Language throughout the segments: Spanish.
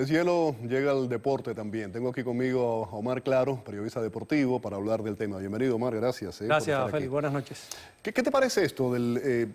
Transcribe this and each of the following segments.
El cielo llega al deporte también. Tengo aquí conmigo a Omar Claro, periodista deportivo, para hablar del tema. Bienvenido, Omar, gracias. Gracias, Félix. Buenas noches. ¿Qué te parece esto?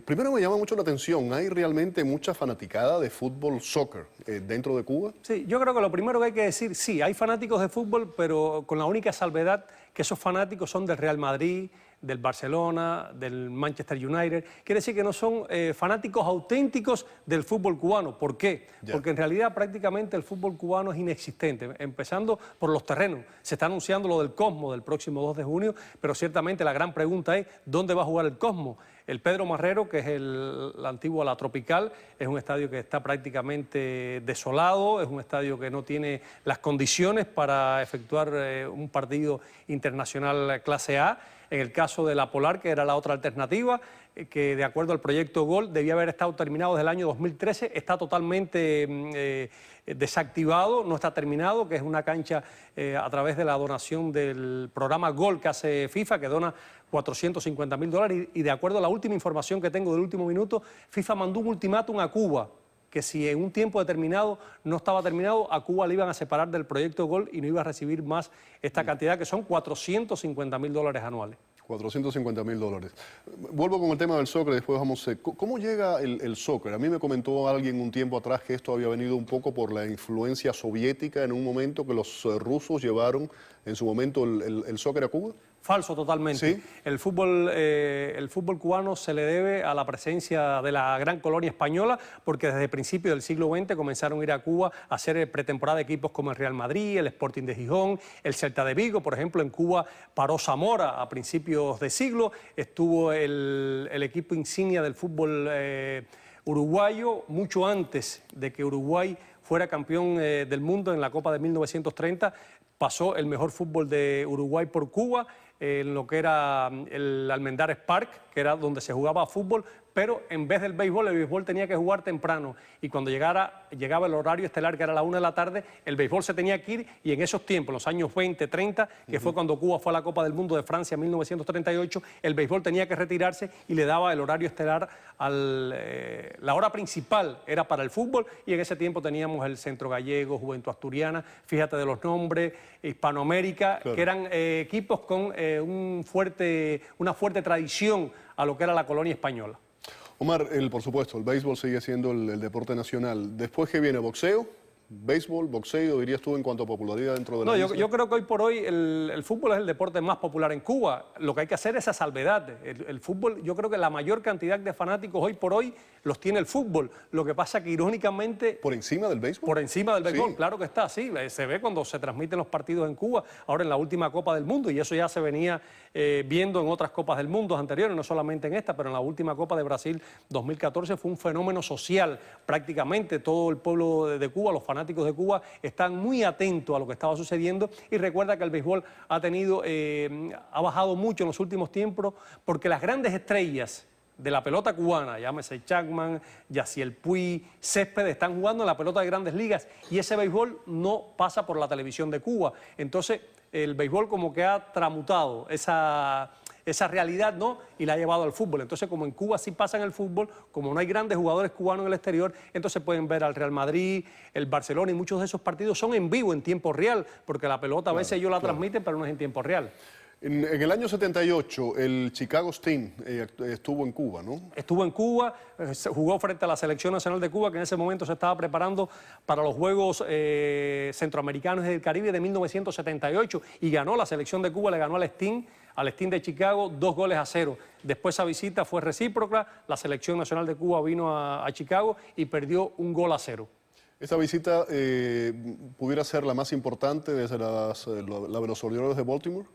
Primero me llama mucho la atención, ¿hay realmente mucha fanaticada de fútbol, soccer, dentro de Cuba? Sí, yo creo que lo primero que hay que decir, sí, hay fanáticos de fútbol, pero con la única salvedad que esos fanáticos son del Real Madrid, del Barcelona, del Manchester United. Quiere decir que no son fanáticos auténticos del fútbol cubano. ¿Por qué? Porque en realidad prácticamente el fútbol cubano es inexistente, empezando por los terrenos. Se está anunciando lo del Cosmo del próximo 2 de junio, pero ciertamente la gran pregunta es ¿dónde va a jugar el Cosmo? El Pedro Marrero, que es la antigua La Tropical, es un estadio que está prácticamente desolado, es un estadio que no tiene las condiciones para efectuar un partido internacional clase A. En el caso de la Polar, que era la otra alternativa, que de acuerdo al proyecto GOL debía haber estado terminado desde el año 2013, está totalmente desactivado, no está terminado, que es una cancha a través de la donación del programa GOL que hace FIFA, que dona $450.000, y de acuerdo a la última información que tengo del último minuto, FIFA mandó un ultimátum a Cuba, que si en un tiempo determinado no estaba terminado, a Cuba le iban a separar del proyecto GOL y no iba a recibir más esta cantidad, que son $450.000 anuales. $450.000. Vuelvo con el tema del soccer, después vamos a... ¿Cómo llega el soccer? A mí me comentó alguien un tiempo atrás que esto había venido un poco por la influencia soviética en un momento que los rusos llevaron en su momento el soccer a Cuba. Falso totalmente. ¿Sí? El fútbol cubano se le debe a la presencia de la gran colonia española, porque desde principios del siglo XX comenzaron a ir a Cuba a hacer pretemporada de equipos como el Real Madrid, el Sporting de Gijón, el Celta de Vigo. Por ejemplo, en Cuba paró Zamora a principios de siglo, estuvo el equipo insignia del fútbol uruguayo mucho antes de que Uruguay fuera campeón del mundo en la Copa de 1930. Pasó el mejor fútbol de Uruguay por Cuba, en lo que era el Almendares Park, que era donde se jugaba fútbol, pero en vez del béisbol, el béisbol tenía que jugar temprano, y cuando llegaba el horario estelar, que era la 1 de la tarde, el béisbol se tenía que ir, y en esos tiempos, en los años 20, 30, que fue cuando Cuba fue a la Copa del Mundo de Francia en 1938, el béisbol tenía que retirarse y le daba el horario estelar la hora principal era para el fútbol, y en ese tiempo teníamos el Centro Gallego, Juventud Asturiana, fíjate de los nombres, Hispanoamérica, claro, que eran equipos con una fuerte tradición a lo que era la colonia española. Omar, por supuesto, el béisbol sigue siendo el deporte nacional. Después, ¿qué viene? ¿Boxeo? ¿Béisbol, boxeo, dirías tú, en cuanto a popularidad dentro de la isla? Yo creo que hoy por hoy el fútbol es el deporte más popular en Cuba. Lo que hay que hacer es esa salvedad. El fútbol, yo creo que la mayor cantidad de fanáticos hoy por hoy los tiene el fútbol. Lo que pasa que irónicamente... ¿Por encima del béisbol? Por encima del béisbol, sí, claro que está así. Se ve cuando se transmiten los partidos en Cuba, ahora en la última Copa del Mundo, y eso ya se venía viendo en otras Copas del Mundo anteriores, no solamente en esta, pero en la última Copa de Brasil 2014 fue un fenómeno social. Prácticamente todo el pueblo de Cuba, los fanáticos de Cuba, están muy atentos a lo que estaba sucediendo, y recuerda que el béisbol ha bajado mucho en los últimos tiempos, porque las grandes estrellas de la pelota cubana, llámese Chapman, Yaciel Puig, Céspedes, están jugando en la pelota de Grandes Ligas, y ese béisbol no pasa por la televisión de Cuba. Entonces el béisbol como que ha tramutado esa realidad, ¿no?, y la ha llevado al fútbol. Entonces, como en Cuba sí pasa en el fútbol, como no hay grandes jugadores cubanos en el exterior, entonces pueden ver al Real Madrid, el Barcelona, y muchos de esos partidos son en vivo, en tiempo real, porque la pelota a veces ellos la transmiten, pero no es en tiempo real. En el año 78, el Chicago Steam estuvo en Cuba, ¿no? Estuvo en Cuba, jugó frente a la Selección Nacional de Cuba, que en ese momento se estaba preparando para los Juegos Centroamericanos y del Caribe de 1978, y ganó la Selección de Cuba, le ganó al Steam de Chicago 2-0. Después esa visita fue recíproca, la Selección Nacional de Cuba vino a Chicago y perdió 1-0. ¿Esta visita pudiera ser la más importante desde de los Orioles de Baltimore?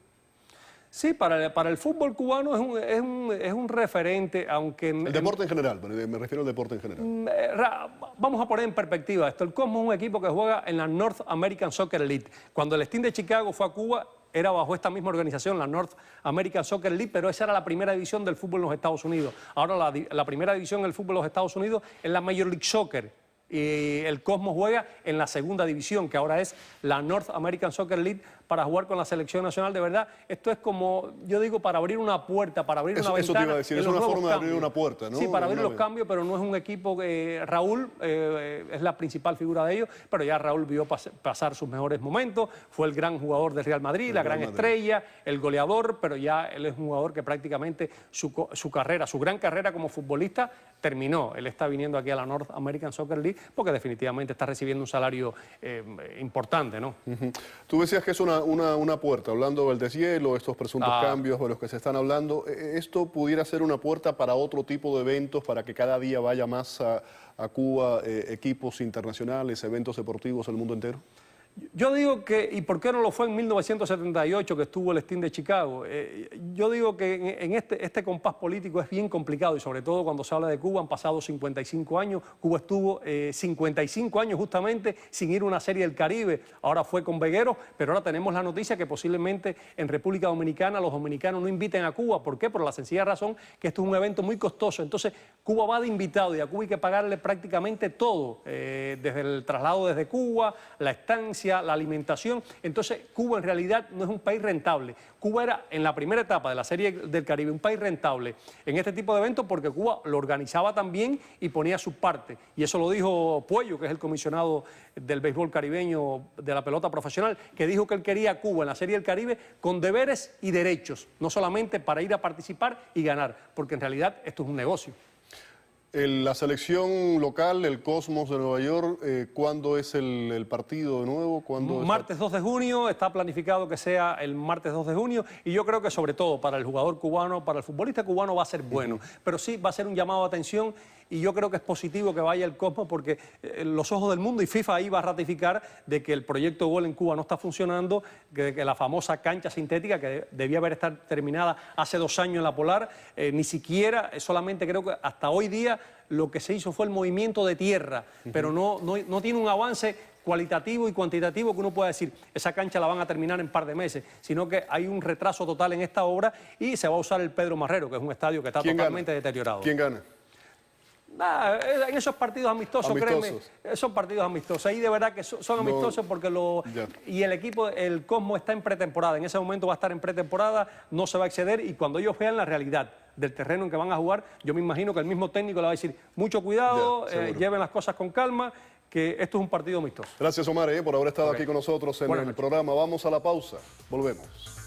Sí, para el fútbol cubano es un referente, aunque... El deporte en general, me refiero al deporte en general. Vamos a poner en perspectiva esto. El Cosmo es un equipo que juega en la North American Soccer League. Cuando el Steam de Chicago fue a Cuba, era bajo esta misma organización, la North American Soccer League, pero esa era la primera división del fútbol en los Estados Unidos. Ahora la primera división del fútbol en los Estados Unidos es la Major League Soccer, y el Cosmos juega en la segunda división, que ahora es la North American Soccer League, para jugar con la selección nacional. De verdad, esto es como, yo digo, para abrir una puerta, para abrir una ventana. Eso te iba a decir, es una forma de abrir una puerta, ¿no? Sí, para abrir los cambios, pero no es un equipo que Raúl es la principal figura de ellos, pero ya Raúl vio pasar sus mejores momentos, fue el gran jugador del Real Madrid, la gran estrella, el goleador, pero ya él es un jugador que prácticamente su carrera, su gran carrera como futbolista terminó. Él está viniendo aquí a la North American Soccer League porque definitivamente está recibiendo un salario importante, ¿no? Tú decías que es una puerta, hablando del deshielo, estos presuntos cambios de los que se están hablando. ¿Esto pudiera ser una puerta para otro tipo de eventos, para que cada día vaya más a Cuba equipos internacionales, eventos deportivos en el mundo entero? Yo digo que, ¿y por qué no lo fue en 1978 que estuvo el Steam de Chicago? Yo digo que en este compás político es bien complicado y sobre todo cuando se habla de Cuba, han pasado 55 años, Cuba estuvo 55 años justamente sin ir a una serie del Caribe, ahora fue con Vegueros, pero ahora tenemos la noticia que posiblemente en República Dominicana los dominicanos no inviten a Cuba. ¿Por qué? Por la sencilla razón que esto es un evento muy costoso, entonces Cuba va de invitado y a Cuba hay que pagarle prácticamente todo, desde el traslado desde Cuba, la estancia, la alimentación. Entonces Cuba en realidad no es un país rentable. Cuba era en la primera etapa de la Serie del Caribe un país rentable en este tipo de eventos porque Cuba lo organizaba también y ponía su parte. Y eso lo dijo Puello, que es el comisionado del béisbol caribeño de la pelota profesional, que dijo que él quería a Cuba en la Serie del Caribe con deberes y derechos, no solamente para ir a participar y ganar, porque en realidad esto es un negocio. La selección local, el Cosmos de Nueva York, ¿cuándo es el partido de nuevo? Martes 2 de junio, está planificado que sea el martes 2 de junio y yo creo que sobre todo para el jugador cubano, para el futbolista cubano va a ser bueno, pero sí va a ser un llamado de atención y yo creo que es positivo que vaya el Cosmos porque los ojos del mundo y FIFA ahí va a ratificar de que el proyecto Gol en Cuba no está funcionando, que la famosa cancha sintética que debía haber estado terminada hace 2 años en la Polar, ni siquiera, solamente creo que hasta hoy día lo que se hizo fue el movimiento de tierra, pero no tiene un avance cualitativo y cuantitativo que uno pueda decir, esa cancha la van a terminar en un par de meses, sino que hay un retraso total en esta obra y se va a usar el Pedro Marrero, que es un estadio que está totalmente deteriorado. ¿Quién gana? En esos partidos amistosos, créeme, esos partidos amistosos, ahí de verdad que son amistosos porque y el equipo, el Cosmo está en pretemporada, en ese momento va a estar en pretemporada, no se va a exceder y cuando ellos vean la realidad del terreno en que van a jugar, yo me imagino que el mismo técnico le va a decir, mucho cuidado, lleven las cosas con calma, que esto es un partido amistoso. Gracias, Omar, por haber estado aquí con nosotros en el programa. Vamos a la pausa, volvemos.